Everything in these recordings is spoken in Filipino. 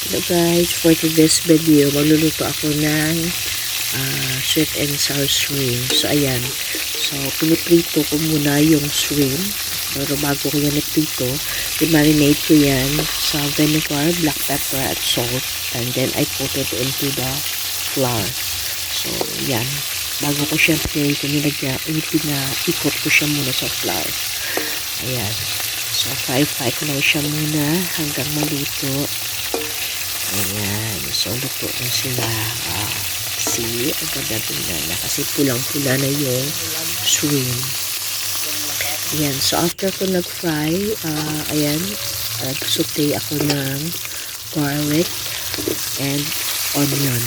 Hello guys, for today's video, magluluto ako ng sweet and sour shrimp. So ayan, so piniprito ko muna yung shrimp. Pero bago ko yan iprito, i-marinate ko yan sa vinegar, black pepper at salt. And then I put it into the flour. So yan, bago ko siya ikot ko siya muna sa flour. Ayan, so fry ko lang siya muna hanggang maluto. Ayan, so luto na sila. See, ang ganda na kasi pulang-pula na yung shrimp. Ayan, so after ko nag-fry, ayan, saute ako ng garlic and onion.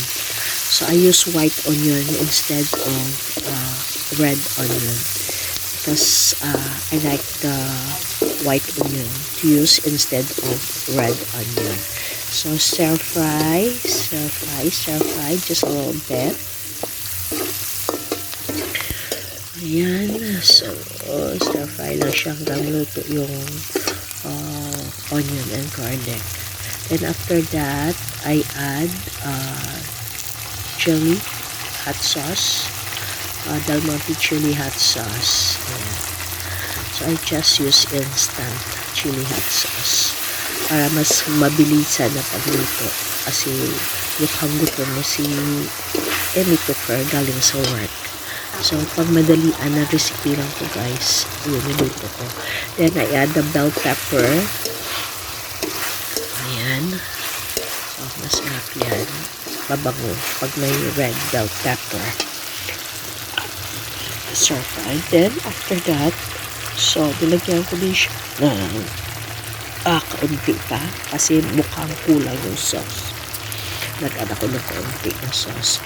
So I use white onion instead of red onion because I like the white onion to use instead of red onion. So stir fry just a little bit. Ayan, so stir fry lang siya hanggang luto yung onion and garlic. Then after that, I add chili hot sauce, Del Monte chili hot sauce. Ayan. So I just use instant chili hot sauce para mas mabilisan na pagluto kasi mukhang gutom na si Emmy Cooper galing sa work. So pag madalian na recipe lang ko guys, yun niluto ko. Then I add the bell pepper. Ayan, so masarap yan, mabango pag may red bell pepper. So and then after that, so nilagyan ko din siya ng kaunti pa kasi mukhang kulang yung sauce. Nag-add ako ng kaunti ng sauce.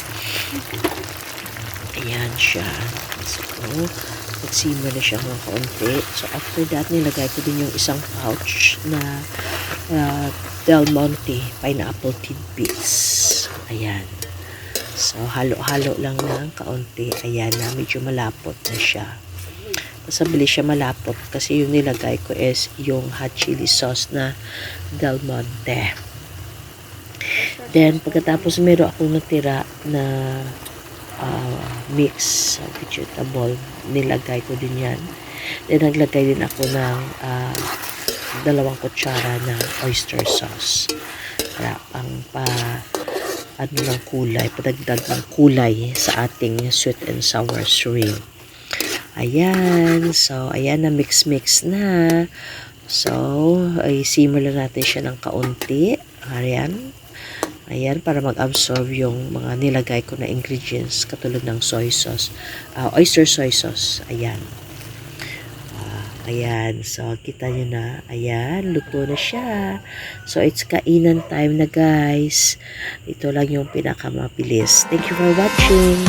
Ayan siya. So nag-simmer na siya ng kaunti. So after that, nilagay ko din yung isang pouch na Del Monte pineapple tidbits. Ayan. So halo-halo lang ng kaunti. Ayan na, medyo malapot na siya. Masabili siya malapot kasi yung nilagay ko is yung hot chili sauce na Del Monte. Then pagkatapos meron akong natira na mix vegetable, nilagay ko din yan. Then naglagay din ako ng 2 kutsara na oyster sauce para ng kulay, padagdag ng kulay sa ating sweet and sour shrimp. Ayan, so ayan na mix na. So ay simmer lang natin siya ng kaunti. Ayan, para mag-absorb yung mga nilagay ko na ingredients katulad ng soy sauce, oyster soy sauce. Ayan. Ayan, so kita nyo na. Ayan, luto na siya. So it's kainan time na guys. Ito lang yung pinakamabilis. Thank you for watching.